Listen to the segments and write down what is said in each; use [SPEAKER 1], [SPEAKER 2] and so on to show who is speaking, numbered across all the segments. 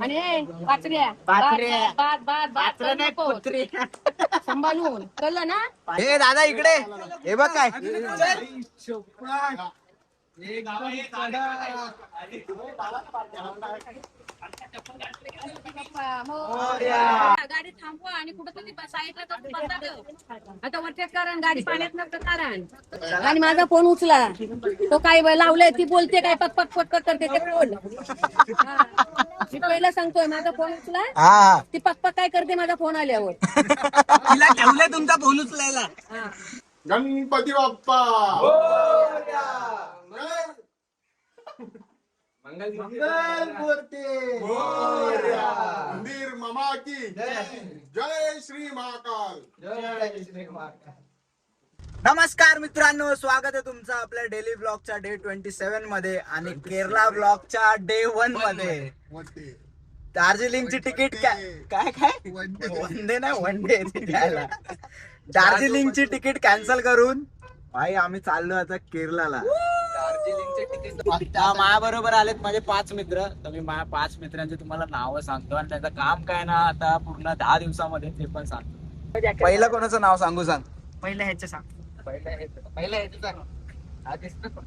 [SPEAKER 1] आणि पाचऱ्या सांभाळून कळलं ना.
[SPEAKER 2] हे दादा इकडे हे बघ काय
[SPEAKER 1] गाडी थांबवा आणि कुठेतरी साईडला आता वरच्या कारण गाडी पाण्यात नव्हतं कारण आणि माझा फोन उचला तो काय लावलाय ती बोलते काय पक पक पक करते ते फोन. मी पहिला सांगतोय माझा फोन उचला.
[SPEAKER 2] हा
[SPEAKER 1] ती पक पक काय करते माझा फोन आल्यावर.
[SPEAKER 2] तिला ठेवलंय तुमचा फोन उचलायला.
[SPEAKER 3] गणपती बाप्पा मंदिर मामा की जय श्री महाकाल.
[SPEAKER 2] नमस्कार मित्रांनो, स्वागत आहे तुमचं आपल्या डेली ब्लॉगच्या डे 27 मध्ये आणि केरला ब्लॉगच्या डे 1 मध्ये. दार्जिलिंगची तिकीट काय वनडे नाही वनडे द्यायला. दार्जिलिंगची तिकीट कॅन्सल करून भाई आम्ही चाललो आता केरलाला. दार्जिलिंगचे तिकीट माझ्या बरोबर आलेत माझे 5 मित्र. तर मी माझ्या 5 मित्रांचे तुम्हाला नावं सांगतो आणि त्याचं काम काय ना आता पूर्ण 10 दिवसामध्ये ते पण सांगतो. पहिलं कोणाचं नाव सांगू सांग.
[SPEAKER 1] पहिलं ह्याचं सांग.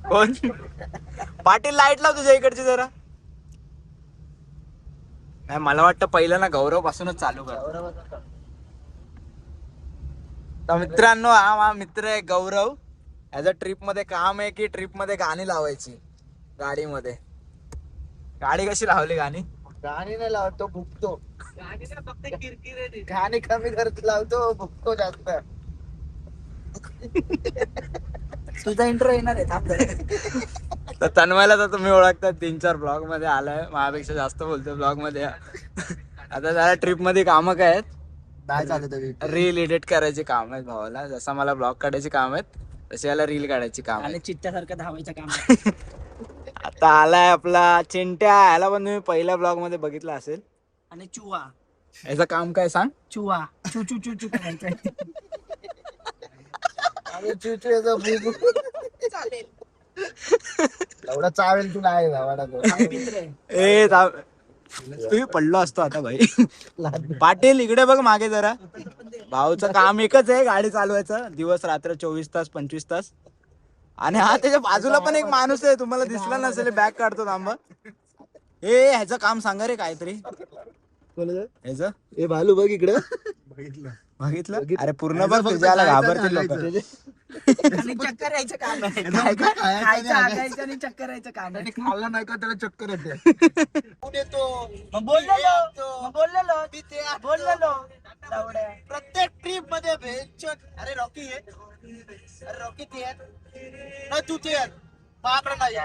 [SPEAKER 2] कोण? पाटील लाईट लाव तुझ्या इकडची जरा. नाही मला वाटतं पहिलं ना गौरव पासूनच चालू कर. तर मित्रांनो हा माझा मित्र आहे गौरव. ह्याचं ट्रिप मध्ये काम आहे की ट्रिप मध्ये गाणी लावायची गाडीमध्ये. गाडी कशी लावली गाणी
[SPEAKER 4] नाही लावतो भुकतो. गाणी कमी करत लावतो भुकतो जास्त.
[SPEAKER 1] तुझा इंट्रो येणार आहे थांब.
[SPEAKER 2] तर तन्मयला तर तुम्ही ओळखता 3-4 ब्लॉग मध्ये आलाय. माझ्यापेक्षा जास्त बोलतो ब्लॉग मध्ये. आता जरा ट्रिप मध्ये कामं काय आहेत.
[SPEAKER 4] नाही चालत
[SPEAKER 2] रील एडिट करायची काम आहेत भावाला. जसं मला ब्लॉग काढायची काम आहेत तशी याला रील काढायची काम आहे.
[SPEAKER 1] चिट्ट्यासारखं धावायचं काम.
[SPEAKER 2] आता आलाय आपला चिंट्या. याला पण तुम्ही पहिल्या ब्लॉग मध्ये बघितलं असेल.
[SPEAKER 1] आणि चुवा
[SPEAKER 2] याचं काम काय सांग.
[SPEAKER 1] चुवा चू चू चू चू करायचं.
[SPEAKER 4] चालेल एवढा चावेल तुला आहे भावाडा.
[SPEAKER 2] ए तुम्ही पडलो असतो आता भाई. पाटील इकडे बघ मागे जरा. भाऊचं काम एकच आहे गाडी चालवायचं दिवस रात्र 24 तास 25 तास. आणि हा त्याच्या बाजूला पण एक माणूस आहे तुम्हाला दिसला नसेल. बॅग काढतो थांबा. ए ह्याचं काम सांगा रे काहीतरी. ह्याचं
[SPEAKER 4] ए भालू बघ इकडे.
[SPEAKER 2] बघितलं अरे पूर्ण बघ. तुझ्याला घाबरतील लोक.
[SPEAKER 1] चक्कर यायचं काम आहे. आणि चक्कर यायचं काम आहे.
[SPEAKER 4] खाल्ला नाही का त्याला चक्कर येते.
[SPEAKER 1] बोललेलो
[SPEAKER 4] प्रत्येक ट्रिप मध्ये अरे रॉकी आहे. अरे रॉकी ते आहे तू ते बापरा नाही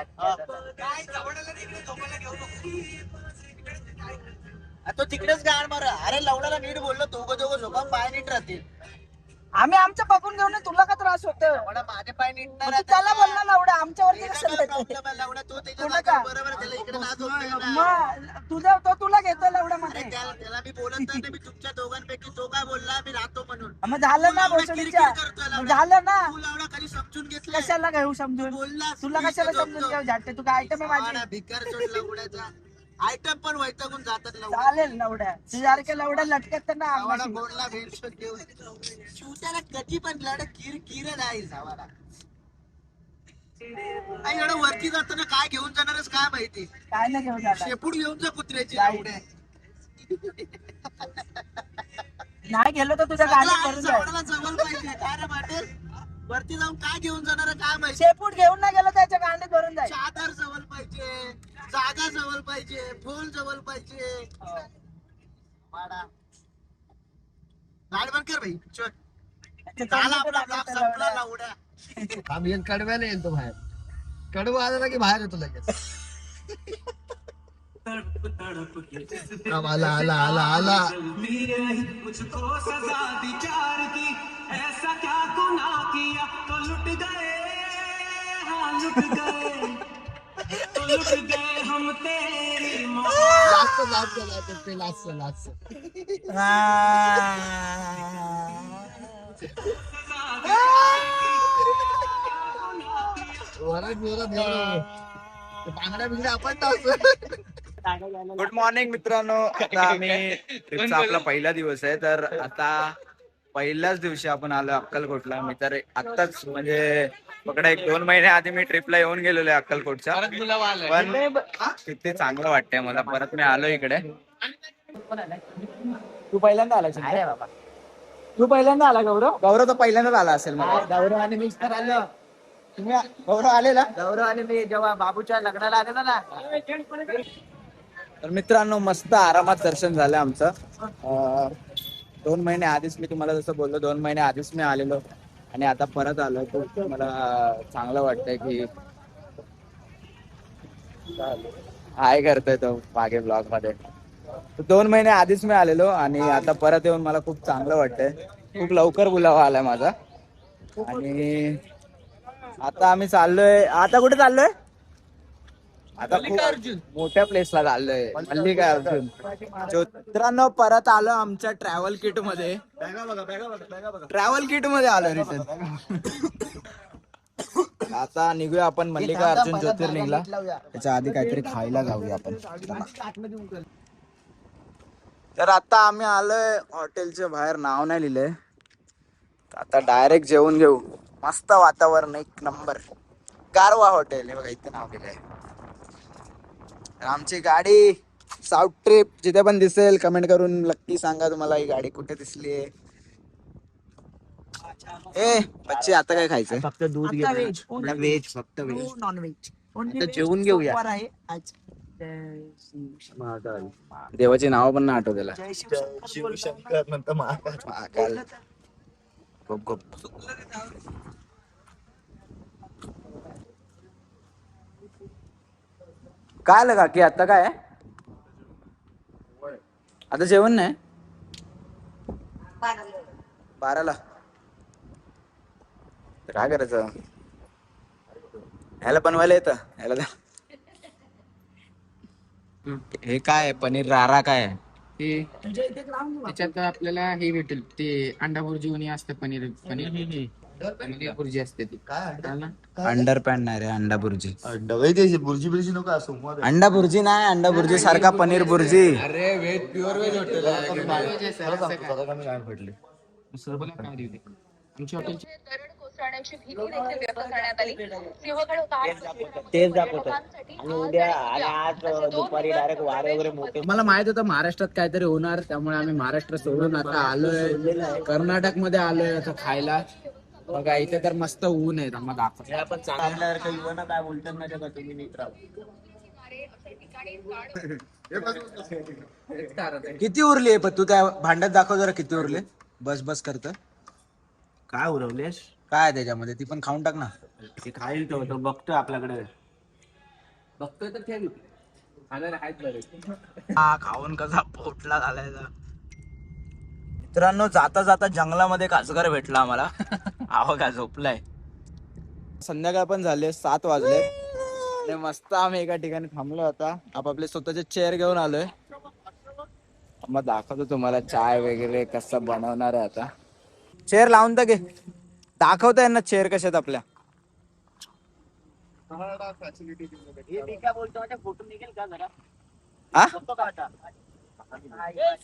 [SPEAKER 4] तो तिकडेच गाड मारा. अरे लवडाला नीट बोललो दोघं झोपा पाय नीट राहतील.
[SPEAKER 1] आम्ही आमचं बघून घेऊन तुला का त्रास होत.
[SPEAKER 4] माझे पाय नीट नाही
[SPEAKER 1] त्याला बोलला लवडा आमच्यावरती
[SPEAKER 4] लवडा तो त्याच्या बरोबर त्याला इकडे ना झोपतो.
[SPEAKER 1] तुझा तो तुला घेतो लवडा मध्ये.
[SPEAKER 4] त्याला मी बोलत नाही. मी तुमच्या दोघांपैकी तो काय बोलला मी राहतो म्हणून.
[SPEAKER 1] मग झालं ना भोसडीच्या. झालं ना.
[SPEAKER 4] तू लवडा कधी समजून घेतलं.
[SPEAKER 1] कशाला घेऊ समजून.
[SPEAKER 4] बोलला
[SPEAKER 1] तुला कशाला समजून घेऊ. झाटे तू काय आयटम आहे माझी.
[SPEAKER 4] भिकार चोट लवड्याचा आयटम पण वैतागून जातात.
[SPEAKER 1] चालेल लवड्या तुझ्यासारख्या लवड्या लटकत तर ना.
[SPEAKER 4] बोलला भेटशोध घेऊन शिवत्याला कधी पण लढ किर नाही जावाला. एवढं वरती जाताना काय घेऊन जाणारच काय माहिती.
[SPEAKER 1] काय नाही घेऊन जाणार.
[SPEAKER 4] शेपूट घेऊन जा कुत्र्याची.
[SPEAKER 1] नाही गेलो तर तुझ्या गाडी करून जाईल.
[SPEAKER 4] जवळ पाहिजे काय रे पाटील. वरती जाऊन काय घेऊन जाणार काय माहिती.
[SPEAKER 1] शेपूट घेऊन नाही गेलो त्याच्या गांडीत भरून जाईल.
[SPEAKER 4] चादर जवळ पाहिजे. जागा जवळ पाहिजे. फोन जवळ पाहिजे. गाडी बंद कर भाई. आम्ही कडव्याला येतो बाहेर. कडवा आला ना की बाहेर येतो लगेच. आला आला आला आला. बांगड्या बिंगड्या आपण
[SPEAKER 2] गुड मॉर्निंग मित्रांनो. आता आम्ही ट्रिपचा आपला पहिला दिवस आहे, तर आता पहिल्याच दिवशी आपण आलो अक्कलकोटला. मी तर आत्ताच म्हणजे पकडा 1-2 महिने आधी मी ट्रिपला येऊन गेलेलो आहे अक्कलकोटच्या, पण किती चांगलं वाटतंय मला. परत मी आलो इकडे. तू पहिल्यांदा आला बाबा? तू पहिल्यांदा आला गौरव? गौरव तर पहिल्यांदाच आला असेल मला.
[SPEAKER 4] गौरव आणि मी तर आलो.
[SPEAKER 2] तुम्ही गौरव आलेला?
[SPEAKER 4] गौरव आणि मी जेव्हा बाबूच्या लग्नाला आलेलो ना.
[SPEAKER 2] तर मित्रांनो मस्त आरामात दर्शन झालं आमचं. 2 महिने आधीच मी तुम्हाला जसं बोललो, 2 महिने आधीच मी आलेलो आणि आता परत आलो. खूप मला चांगलं वाटतंय की हाय करतोय तो मागे ब्लॉग मध्ये. 2 महिने आधीच मी आलेलो आणि आता परत येऊन मला खूप चांगलं वाटतंय. खूप लवकर बोलावा आलाय माझा. आणि आता आम्ही चाललोय. आता कुठे चाललोय? आता खूप मोठ्या प्लेसला चाललोय, मल्लिकार्जुन. मित्रांनो परत आलो आमच्या ट्रॅव्हल किट मध्ये. ट्रॅव्हल किट मध्ये आलो रिटर्न. आता निघूया आपण मल्लिकार्जुन ज्योतिर्लिंगला. त्याच्या आधी काहीतरी खायला जाऊया आपण. तर आता आम्ही आलोय हॉटेलच्या बाहेर. नाव नाही लिहिलंय, आता डायरेक्ट जेवून घेऊ. मस्त वातावरण, एक नंबर. गारवा हॉटेल हे बघा, इथे नाव लिहिलंय. आमची गाडी साऊथ ट्रिप. जिथे पण दिसेल कमेंट करून नक्की सांगा तुम्हाला ही गाडी कुठे दिसली आहे. ए बच्चे, आता काय खायचंय?
[SPEAKER 4] फक्त दूध घे.
[SPEAKER 2] व्हेज, फक्त व्हेज.
[SPEAKER 4] Non veg.
[SPEAKER 2] आता जेवून घेऊया.
[SPEAKER 4] आहे आज.
[SPEAKER 2] देवाची नाव पण ना आठव त्याला.
[SPEAKER 3] शिवशंकर नंतर
[SPEAKER 2] महाकाल. खूप खूप काय आलं काकी? आता काय आहे? आता जेवण नाही 12ला. तर काय करायचं? ह्याला बनवायला येतं ह्याला. हे काय पनीर रारा काय आहे?
[SPEAKER 5] ते त्याच्यात आपल्याला हे भेटेल, ते अंडा भुर्जी आणि असते. पनीर पनीर पनीर भुर्जी असते ती.
[SPEAKER 2] अंडर पॅन नाही रे, अंडा बुर्जी.
[SPEAKER 3] बुर्जी बिर्जी नको असं.
[SPEAKER 2] अंडा बुर्जी नाही, अंडा बुर्जी सारखा पनीर बुर्जी.
[SPEAKER 5] अरे व्हेज, प्युअर व्हेज हॉटेल आमच्या हॉटेलची.
[SPEAKER 6] दरड कोसळण्याची भीती देखील व्यक्त करण्यात आली. सिंहगड घाट
[SPEAKER 4] तेच दाखवतात. आणि उद्या आणि आज दुपारी डायरेक्ट वारे वगैरे मोठे.
[SPEAKER 2] मला माहित होतं महाराष्ट्रात काहीतरी होणार, त्यामुळे आम्ही महाराष्ट्र सोडून आता आलोय कर्नाटक मध्ये आलोय आता खायला. बघा इथे तर मस्त ऊन आहे. मग दाखव.
[SPEAKER 4] आपण चांगल्यासारखं युवांना काय बोलतात ना का तुम्ही नीट राहा.
[SPEAKER 2] किती उरली आहे? पण तू त्या भांड्यात दाखव जरा किती उरले. बस बस करत
[SPEAKER 4] काय उरवलेस?
[SPEAKER 2] काय त्याच्यामध्ये? ती पण खाऊन टाक ना.
[SPEAKER 4] ते खाईल तो बघतोय आपल्याकडे.
[SPEAKER 5] बघतोय तर ठेव खाणार आहेत बरे.
[SPEAKER 2] हा खाऊन कसा पोटला घालायचा. मित्रांनो जाता जाता जंगलामध्ये काजगर भेटला आम्हाला. आहो का झोपलाय. संध्याकाळ पण झाले, 7 वाजले आणि मस्त आम्ही एका ठिकाणी थांबलो होता. आपापले स्वतःचे चेअर घेऊन आलोय. मग दाखवतो तुम्हाला चाय वगैरे कसं बनवणार आहे. आता चेअर लावून तर घे. दाखवता येईल ना चेअर कशात आपल्या.
[SPEAKER 4] बोलतो फोटो निघेल का जरा?
[SPEAKER 2] हा
[SPEAKER 4] बघतो का आता?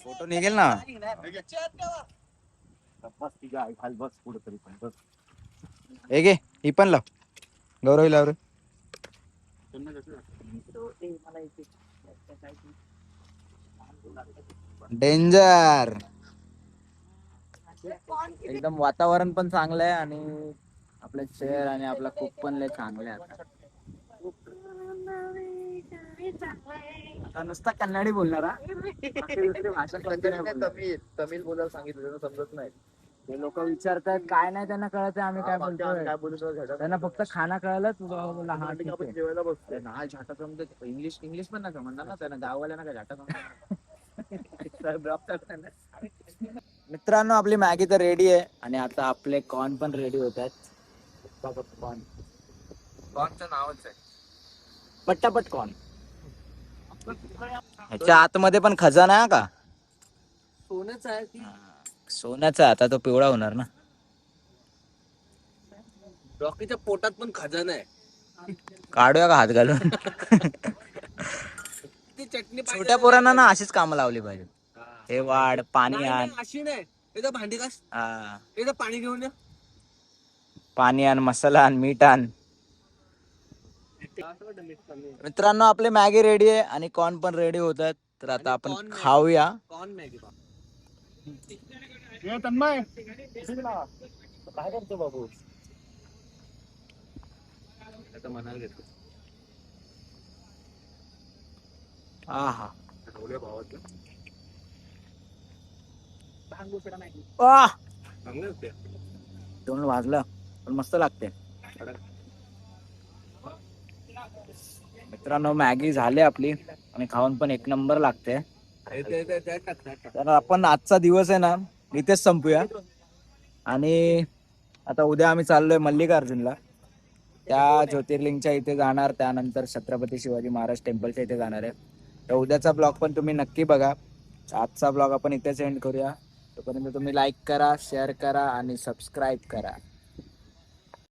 [SPEAKER 2] फोटो निघेल ना. हे घे, ही पण लाव. गौरव लाव रे. डेंजर. एकदम वातावरण पण चांगलं आहे आणि आपले चेअर आणि आपला कुक पण लय चांगले आहे. आता नुसता कन्नडी बोलणार हा. दुसरी भाषा कोणती नाही बोलणार.
[SPEAKER 3] तमिळ बोलायला सांगितलं समजत नाही.
[SPEAKER 2] ते लोक विचारतात काय नाही त्यांना कळत आम्ही काय बोलतोय.
[SPEAKER 3] काय बोलतो
[SPEAKER 2] त्यांना फक्त खाना कळलं. तुला बोलला हा ठीक आहे.
[SPEAKER 3] जेवायला बसतोय.
[SPEAKER 5] ना झाटा समजत इंग्लिश पण नका म्हणणार ना त्यांना. गाववाल्या नका झाटा
[SPEAKER 2] मित्रांनो आपली मॅगी तर रेडी आहे आणि आता आपले कॉर्न पण रेडी होत आहेत. कॉर्न,
[SPEAKER 5] कॉर्नचं नावच आहे
[SPEAKER 2] पट्टापट कॉर्न. ह्याच्या आतमध्ये पण खजाना आहे का?
[SPEAKER 5] सोनच आहे ती.
[SPEAKER 2] सोन्याचा. आता तो पिवळा होणार ना.
[SPEAKER 5] रॉकीच्या पोटात पण खजाना आहे.
[SPEAKER 2] काढूया का हात घालून?
[SPEAKER 5] ते
[SPEAKER 4] चटणी
[SPEAKER 2] छोट्या पोरांना ना अशीच कामं लावली पाहिजे. हे वाढ, पाणी आण.
[SPEAKER 4] अशी नाही इथं भांडी घास,
[SPEAKER 2] हा.
[SPEAKER 4] इथं पाणी घेऊन ये.
[SPEAKER 2] पाणी आण, मसाला आण, मीठ आण. मित्रांनो आपले मॅगी रेडी आहे आणि कॉर्न पण रेडी होत आहेत. तर आता आपण खाऊया.
[SPEAKER 4] कॉर्न मॅगी
[SPEAKER 2] काय करतो बाबू? आहा. आह. दोन वाजलं पण मस्त लागते. मित्रांनो मॅगी झाली आपली आणि खाऊन पण एक नंबर लागते. तर आपण आजचा दिवस आहे ना इथेच संपूया. आणि आता उद्या आम्ही चाललोय मल्लिकार्जुनला. त्या ज्योतिर्लिंगच्या इथे जाणार, त्यानंतर छत्रपती शिवाजी महाराज टेम्पलच्या इथे जाणार आहे. तर उद्याचा ब्लॉग पण तुम्ही नक्की बघा. आजचा ब्लॉग आपण इथेच एंड करूया. तोपर्यंत तुम्ही लाईक करा, शेअर करा आणि सबस्क्राईब करा.